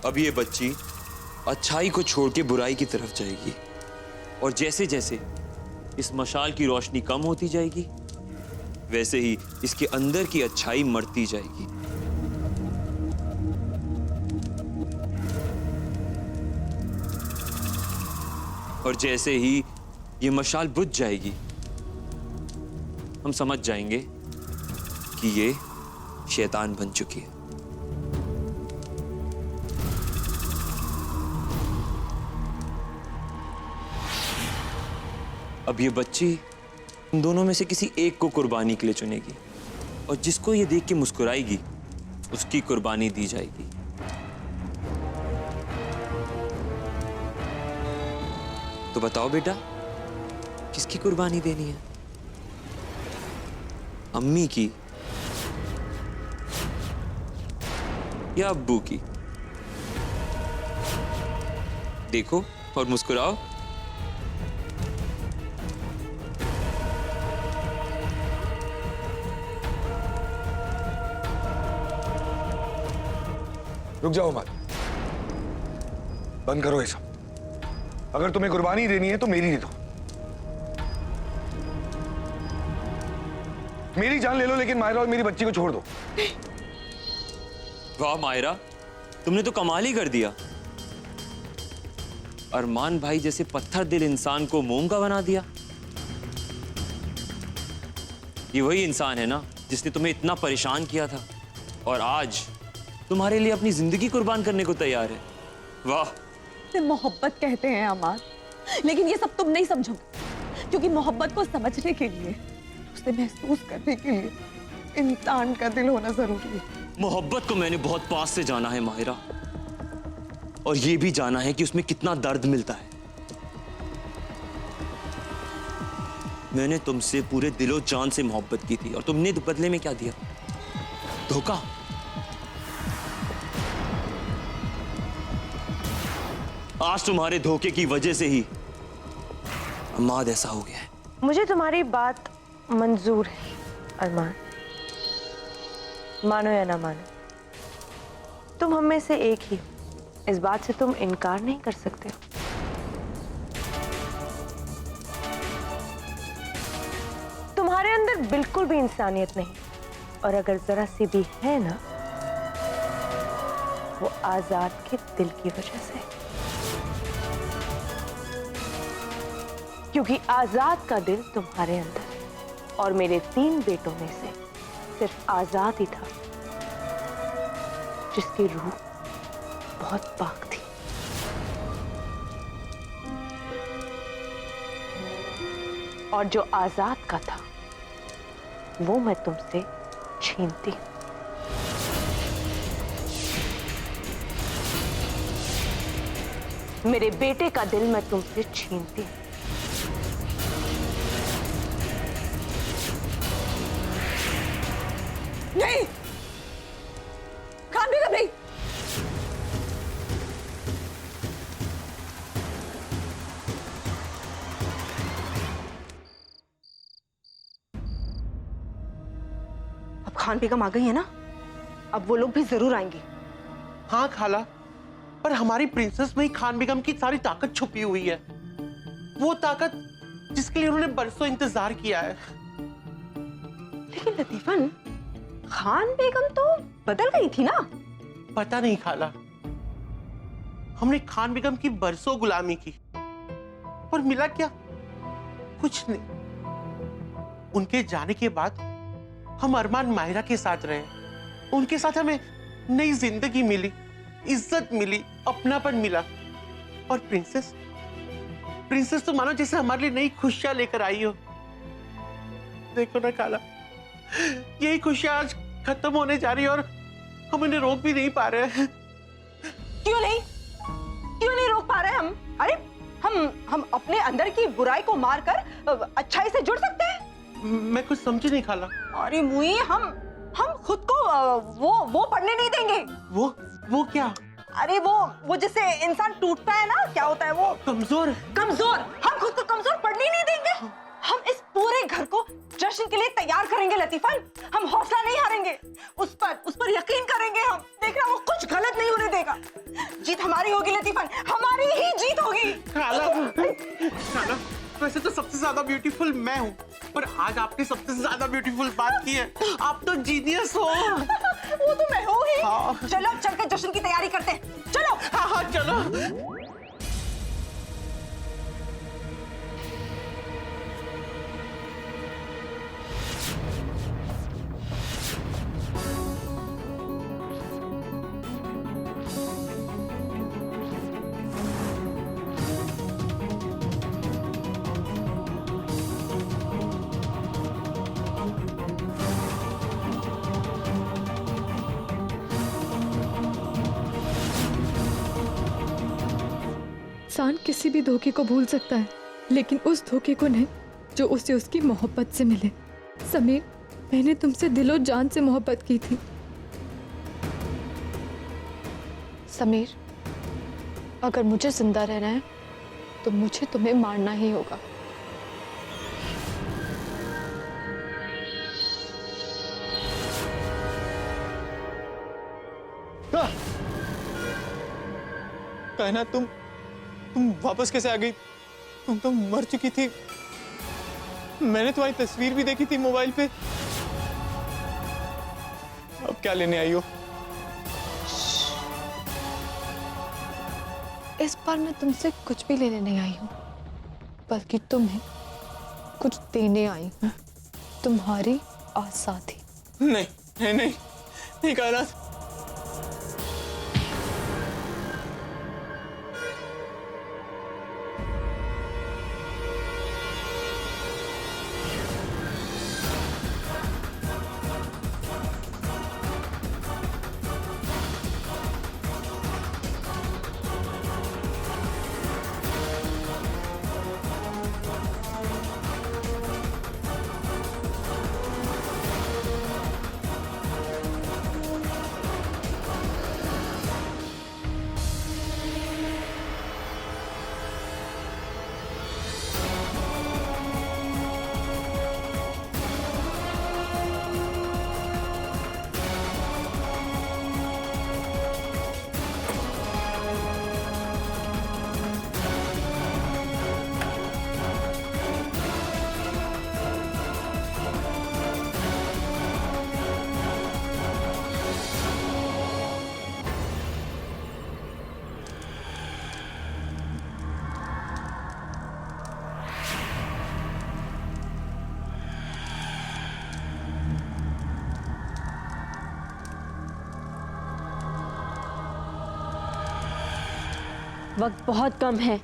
अब ये बच्ची अच्छाई को छोड़ के बुराई की तरफ जाएगी, और जैसे जैसे इस मशाल की रोशनी कम होती जाएगी, वैसे ही इसके अंदर की अच्छाई मरती जाएगी। और जैसे ही ये मशाल बुझ जाएगी, हम समझ जाएंगे कि ये शैतान बन चुकी है। अब ये बच्ची इन दोनों में से किसी एक को कुर्बानी के लिए चुनेगी, और जिसको ये देख के मुस्कुराएगी उसकी कुर्बानी दी जाएगी। तो बताओ बेटा, किसकी कुर्बानी देनी है? अम्मी की या अब्बू की? देखो और मुस्कुराओ। रुक जाओ मत, बंद करो ये सब। अगर तुम्हें कुर्बानी देनी है तो मेरी दे दो। मेरी जान ले लो, लेकिन मायरा और मेरी बच्ची को छोड़ दो। वाह मायरा, तुमने तो कमाल ही कर दिया। अरमान भाई जैसे पत्थर दिल इंसान को मोम का बना दिया। ये वही इंसान है ना जिसने तुम्हें इतना परेशान किया था, और आज तुम्हारे लिए अपनी जिंदगी कुर्बान करने को तैयार है। वाह। इसे मोहब्बत कहते हैं अमार, लेकिन ये सब तुम नहीं समझोगे, क्योंकि मोहब्बत को समझने के लिए, उसे महसूस करने के लिए इंसान का दिल होना जरूरी है। मोहब्बत को मैंने बहुत पास से जाना है माहिरा, और ये भी जाना है कि उसमें कितना दर्द मिलता है। मैंने तुमसे पूरे दिलो जान से मोहब्बत की थी, और तुमने बदले में क्या दिया? धोखा। आज तुम्हारे धोखे की वजह से ही अम्माद ऐसा हो गया है। मुझे तुम्हारी बात मंजूर है अरमान, मानो या ना मानो, तुम हम में से एक ही हो। इस बात से तुम इनकार नहीं कर सकते हो। तुम्हारे अंदर बिल्कुल भी इंसानियत नहीं, और अगर जरा सी भी है ना, वो आजाद के दिल की वजह से। क्योंकि आजाद का दिल तुम्हारे अंदर है, और मेरे 3 बेटों में से सिर्फ आजाद ही था जिसकी रूह बहुत पाक थी। और जो आजाद का था वो मैं तुमसे छीनती हूं। मेरे बेटे का दिल मैं तुमसे छीनती हूं। नहीं, खान बेगम नहीं। अब खान बेगम आ गई है ना, अब वो लोग भी जरूर आएंगे। हाँ खाला, पर हमारी प्रिंसेस में ही खान बेगम की सारी ताकत छुपी हुई है। वो ताकत जिसके लिए उन्होंने बरसों इंतजार किया है। लेकिन लतीफन, खान बेगम तो बदल गई थी ना? पता नहीं खाला, हमने खान बेगम की बरसों गुलामी की, और मिला क्या? कुछ नहीं। उनके जाने के बाद हम अरमान माहिरा के साथ रहे। उनके साथ हमें नई जिंदगी मिली, इज्जत मिली, अपनापन मिला। और प्रिंसेस प्रिंसेस तो मानो जैसे हमारे लिए नई खुशियां लेकर आई हो। देखो ना खाला, यही खुशियां आज खत्म होने जा रही है, और हम इन्हें रोक भी नहीं पा रहे हैं। क्यों नहीं रोक पा रहे हम? अरे हम अपने अंदर की बुराई को मारकर अच्छाई से जुड़ सकते हैं। मैं कुछ समझी नहीं खाला। अरे मुई, हम खुद को वो पढ़ने नहीं देंगे। वो क्या? अरे वो जिससे इंसान टूटता है ना, क्या होता है वो? कमजोर। हम खुद को कमजोर पढ़ने नहीं देंगे। हम इस पूरे घर को जश्न के लिए तैयार करेंगे लतीफन। हम हौसला नहीं हारेंगे, उस पर यकीन करेंगे। हम देखना वो कुछ गलत नहीं होने देगा। जीत हमारी होगी लतीफन, हमारी ही जीत होगी। खाला, खाला, वैसे तो सबसे ज्यादा ब्यूटीफुल मैं हूँ, पर आज आपने सबसे ज्यादा ब्यूटीफुल बात की है। आप तो जीनियस हो। वो तो मैं हूँ ही। हाँ। चलो अब चल के जश्न की तैयारी करते हैं, चलो। हाँ हाँ चलो। इंसान किसी भी धोखे को भूल सकता है, लेकिन उस धोखे को नहीं जो उसे उसकी मोहब्बत से मिले। समीर, मैंने तुमसे दिलो जान से मोहब्बत की थी। समीर, अगर मुझे जिंदा रहना है तो मुझे तुम्हें मारना ही होगा। कहना तुम वापस कैसे आ गई? तुम तो मर चुकी थी। मैंने तुम्हारी तस्वीर भी देखी थी मोबाइल पे। अब क्या लेने आई हो? इस बार मैं तुमसे कुछ भी लेने नहीं आई हूँ, बल्कि तुम्हें कुछ देने आई हूँ। तुम्हारी आजादी। नहीं नहीं नहीं, नहीं कायनात। वक्त बहुत कम है।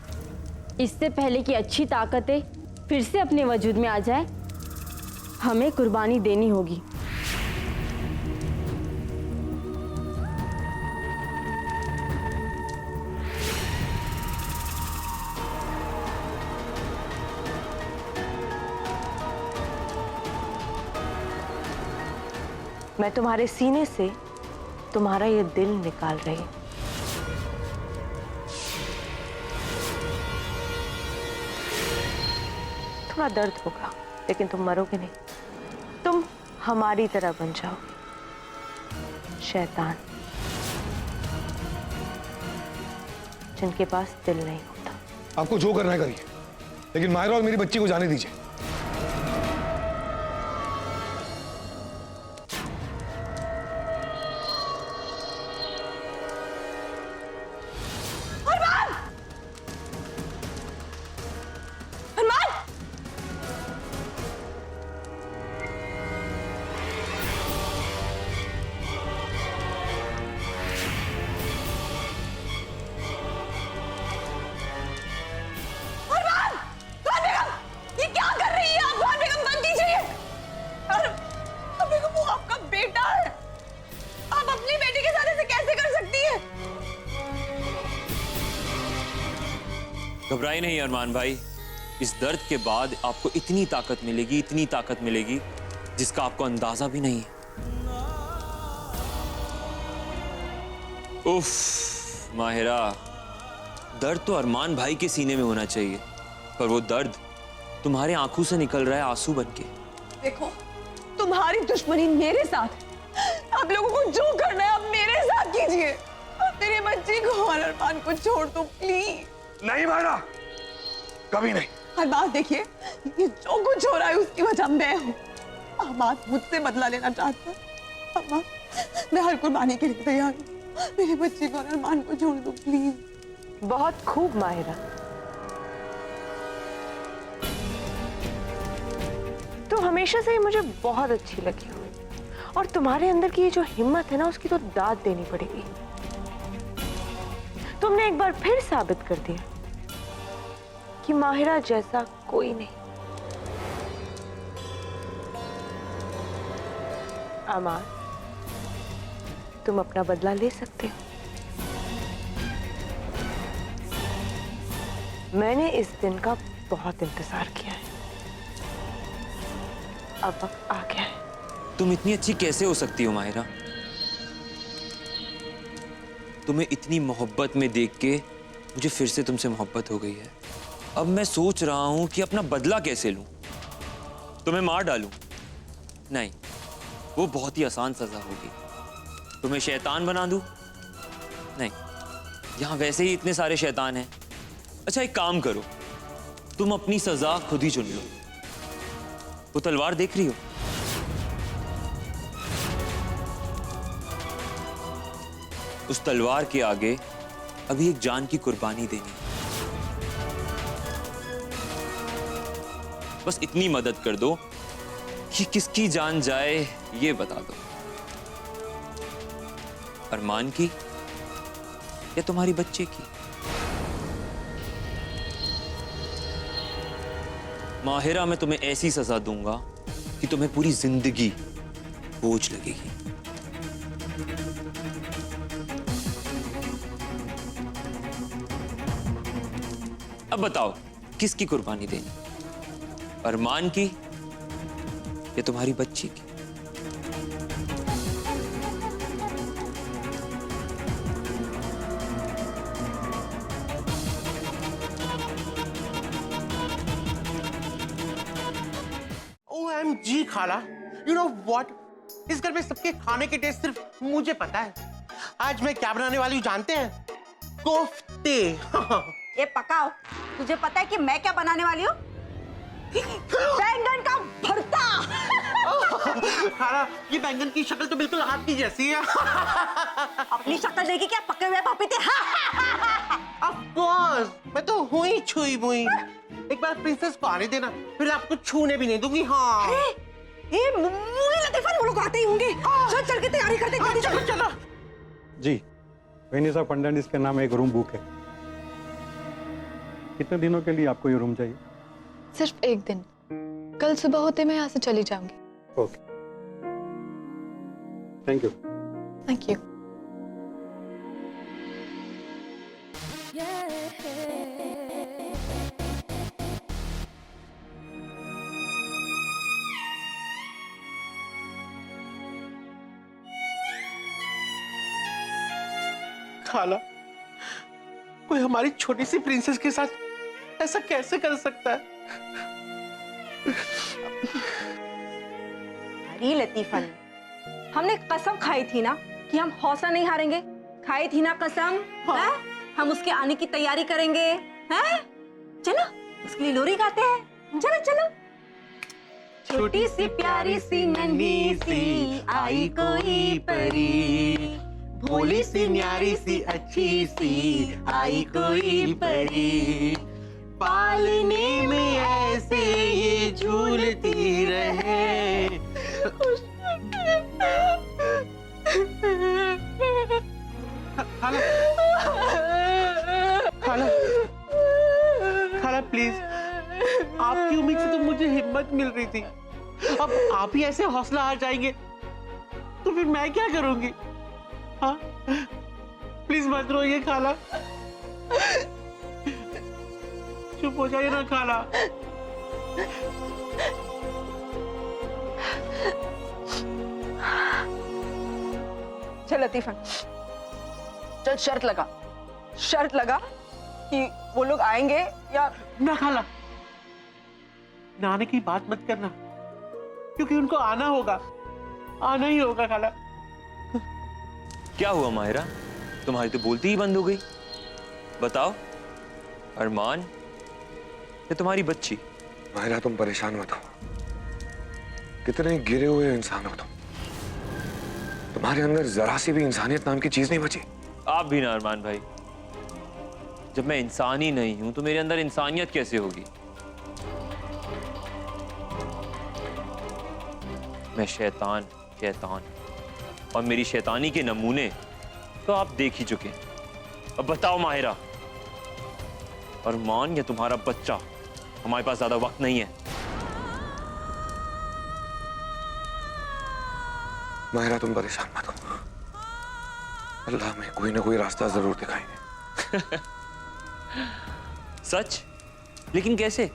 इससे पहले कि अच्छी ताकतें फिर से अपने वजूद में आ जाए, हमें कुर्बानी देनी होगी। मैं तुम्हारे सीने से तुम्हारा ये दिल निकाल रही हूं। थोड़ा दर्द होगा, लेकिन तुम मरोगे नहीं। तुम हमारी तरह बन जाओगे, शैतान जिनके पास दिल नहीं होता। आपको जो करना है करिए, लेकिन मायरा और मेरी बच्ची को जाने दीजिए। घबराए नहीं अरमान भाई, इस दर्द के बाद आपको इतनी ताकत मिलेगी, इतनी ताकत मिलेगी जिसका आपको अंदाजा भी नहीं है। उफ माहिरा, दर्द तो अरमान भाई के सीने में होना चाहिए, पर वो दर्द तुम्हारे आंखों से निकल रहा है आंसू बन के। देखो, तुम्हारी दुश्मनी मेरे साथ है। आप लोगों को जो करना है आप मेरे साथ कीजिए। अब मेरे बच्चे को और अरमान को छोड़ दो प्लीज। नहीं मायरा, कभी नहीं। अरमान देखिए, ये जो कुछ हो रहा है उसकी वजह मैं हूँ। अरमान मुझसे बदला लेना चाहता है। अरमान, मैं हर कुर्बानी के लिए तैयार हूँ। मेरे बच्चे को और अरमान को छोड़ दो प्लीज। बहुत खूब माहिरा, तुम हमेशा से ही मुझे बहुत अच्छी लगी हो और तुम्हारे अंदर की ये जो हिम्मत है ना, उसकी तो दाद देनी पड़ेगी। तुमने एक बार फिर साबित कर दिया कि माहिरा जैसा कोई नहीं। अमान, तुम अपना बदला ले सकते हो। मैंने इस दिन का बहुत इंतजार किया है, अब वक्त आ गया है। तुम इतनी अच्छी कैसे हो सकती हो माहिरा? तुम्हें इतनी मोहब्बत में देख के मुझे फिर से तुमसे मोहब्बत हो गई है। अब मैं सोच रहा हूं कि अपना बदला कैसे लूं। तुम्हें मार डालूं? नहीं, वो बहुत ही आसान सजा होगी। तुम्हें शैतान बना दूं? नहीं, यहां वैसे ही इतने सारे शैतान हैं। अच्छा, एक काम करो, तुम अपनी सजा खुद ही चुन लो। वो तलवार देख रही हो? उस तलवार के आगे अभी एक जान की कुर्बानी देनी है। बस इतनी मदद कर दो कि किसकी जान जाए ये बता दो। अरमान की या तुम्हारी बच्चे की? माहिरा, मैं तुम्हें ऐसी सजा दूंगा कि तुम्हें पूरी जिंदगी बोझ लगेगी। अब बताओ, किसकी कुर्बानी देनी? अरमान की या तुम्हारी बच्ची की? OMG खाला, you know what? इस घर में सबके खाने के टेस्ट सिर्फ मुझे पता है। आज मैं क्या बनाने वाली हूँ जानते हैं? कोफ्ते। ये पकाओ। तुझे पता है कि मैं क्या बनाने वाली हूँ? बैंगन का भरता। खाला, ये बैंगन की शक्ल तो बिल्कुल आपकी जैसी है। अपनी शक्ल देखी क्या पके हुए पपीते? Of course, मैं तो हुई छुई मुई। एक बार प्रिंसेस को आने देना, फिर आपको छूने भी नहीं दूंगी। हाँ। ये मुझे लतीफन वो लोग आते ही होंगे। चल चल के तैयारी करते हैं। चलो चलो। जी, वेनिसा फर्नांडिस के नाम एक रूम बुक है। कितने दिनों के लिए आपको ये रूम चाहिए? सिर्फ एक दिन। कल सुबह होते मैं यहाँ से चली जाऊंगी। Okay, thank you. Thank you. खाला, कोई हमारी छोटी सी प्रिंसेस के साथ ऐसा कैसे कर सकता है? अरे लतीफन, हमने कसम खाई थी ना कि हम हौसला नहीं हारेंगे। खाई थी ना कसम। हाँ। है? हम उसके आने की तैयारी करेंगे। हैं? चलो उसके लिए लोरी गाते हैं। चलो चलो। छोटी सी प्यारी सी नन्ही सी आई कोई परी, भोली सी न्यारी सी अच्छी सी आई कोई परी, पालने में ऐसे ये झूलती रहे। खाला, खाला, खाला प्लीज, आपकी उम्मीद से तो मुझे हिम्मत मिल रही थी। अब आप ही ऐसे हौसला हार जाएंगे तो फिर मैं क्या करूंगी? हाँ, प्लीज मत रोइए खाला। चुप हो जाइए ना खाला। चल लतीफन, चल शर्त लगा कि वो लोग आएंगे या ना खाला, ना आने की बात मत करना, क्योंकि उनको आना होगा, आना ही होगा खाला। क्या हुआ माहिरा, तुम्हारी तो बोलती ही बंद हो गई। बताओ, अरमान या तुम्हारी बच्ची? माहिरा तुम परेशान मत हो, कितने गिरे हुए इंसान हो तुम, तुम्हारे अंदर जरा सी भी इंसानियत नाम की चीज नहीं बची। आप भी ना अरमान भाई, जब मैं इंसान ही नहीं हूं तो मेरे अंदर इंसानियत कैसे होगी? मैं शैतान और मेरी शैतानी के नमूने तो आप देख ही चुके हैं। अब बताओ माहिरा, अरमान या तुम्हारा बच्चा? हमारे पास ज्यादा वक्त नहीं है। माहिरा तुम परेशान मत हो, अल्लाह में कोई ना कोई रास्ता जरूर दिखाएंगे। सच? लेकिन कैसे?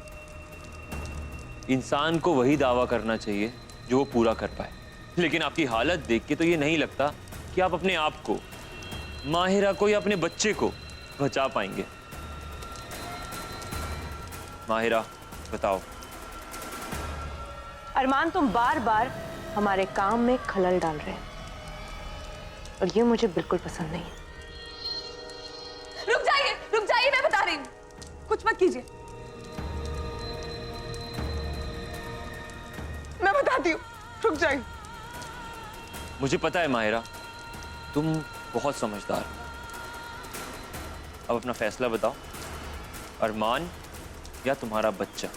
इंसान को वही दावा करना चाहिए जो वो पूरा कर पाए, लेकिन आपकी हालत देख के तो ये नहीं लगता कि आप अपने आप को, माहिरा को या अपने बच्चे को बचा पाएंगे। माहिरा बताओ। अरमान, तुम बार बार हमारे काम में खलल डाल रहे हैं और ये मुझे बिल्कुल पसंद नहीं है। रुक जाइए, मैं बता रही हूँ, कुछ मत कीजिए, मैं बताती हूँ, रुक जाइए। मुझे पता है माहिरा, तुम बहुत समझदार हो। अब अपना फैसला बताओ, अरमान या तुम्हारा बच्चा?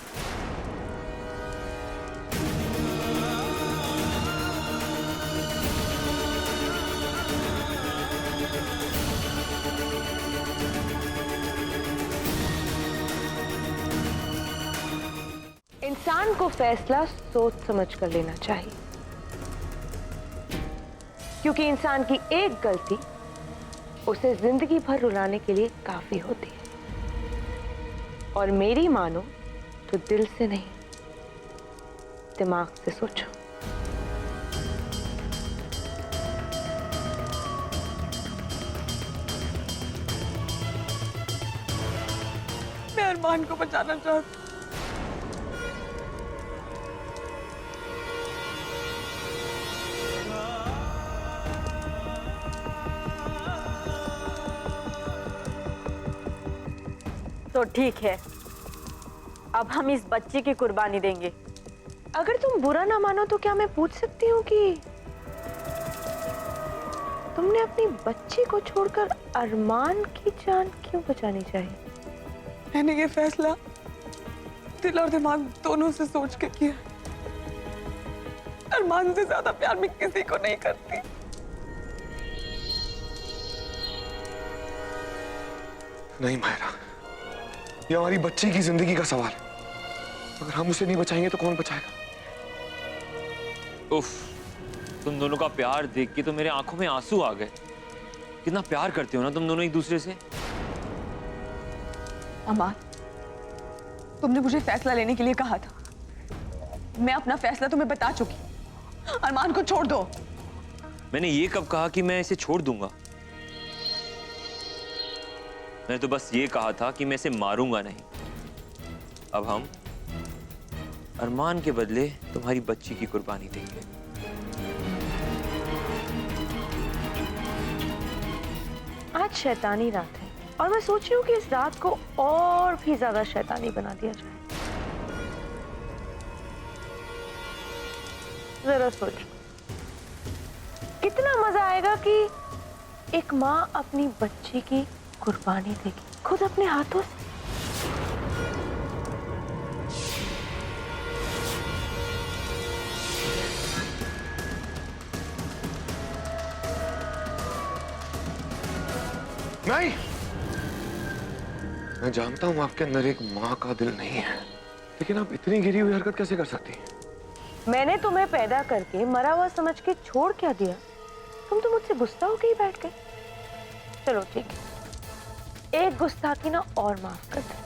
इंसान को फैसला सोच समझ कर लेना चाहिए, क्योंकि इंसान की एक गलती उसे जिंदगी भर रुलाने के लिए काफी होती है। और मेरी मानो तो दिल से नहीं, दिमाग से सोचो। मैं अरमान को बचाना चाहती हूँ। तो ठीक है, अब हम इस बच्चे की कुर्बानी देंगे। अगर तुम बुरा ना मानो तो क्या मैं पूछ सकती हूँ कि तुमने अपनी बच्ची को छोड़कर अरमान की जान क्यों बचानी चाहिए? मैंने ये फैसला दिल और दिमाग दोनों से सोच के किया। अरमान से ज्यादा प्यार मैं किसी को नहीं करती। नहीं माहिरा, ये हमारी बच्ची की जिंदगी का सवाल है। अगर हम उसे नहीं बचाएंगे तो कौन बचाएगा? उफ, तुम दोनों का प्यार देख के तो मेरे आंखों में आंसू आ गए। कितना प्यार करते हो ना तुम दोनों एक दूसरे से। अमान, तुमने मुझे फैसला लेने के लिए कहा था, मैं अपना फैसला तुम्हें बता चुकी। अरमान को छोड़ दो। मैंने ये कब कहा कि मैं इसे छोड़ दूंगा? मैंने तो बस ये कहा था कि मैं इसे मारूंगा नहीं। अब हम अरमान के बदले तुम्हारी बच्ची की कुर्बानी देंगे। आज शैतानी रात है और मैं सोच रही हूँ कि इस रात को और भी ज्यादा शैतानी बना दिया जाए। जरा सोचो, कितना मजा आएगा कि एक माँ अपनी बच्ची की कुर्बानी देगी खुद अपने हाथों से। नहीं, मैं जानता हूं आपके अंदर एक माँ का दिल नहीं है, लेकिन आप इतनी गिरी हुई हरकत कैसे कर सकती हैं? मैंने तुम्हें पैदा करके मरा हुआ समझ के छोड़ क्या दिया? तुम तो मुझसे गुस्सा होके ही बैठ गए। चलो ठीक है, एक गुस्ताखी ना और माफ कर दे।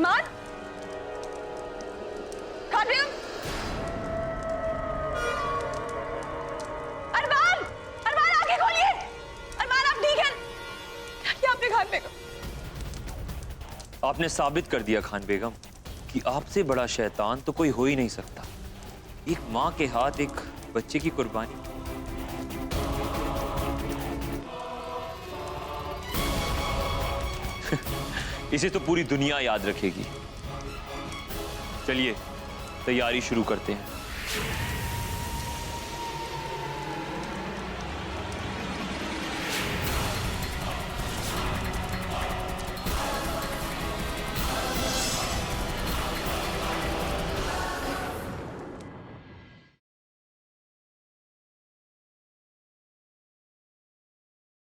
अरमान, खान बेगम, अरमान, अरमान आंखें खोलिए। अरमान आप ठीक हैं? क्या आपने खान बेगम? आपने साबित कर दिया खान बेगम कि आपसे बड़ा शैतान तो कोई हो ही नहीं सकता। एक माँ के हाथ एक बच्चे की कुर्बानी। इसे तो पूरी दुनिया याद रखेगी। चलिए तैयारी शुरू करते हैं।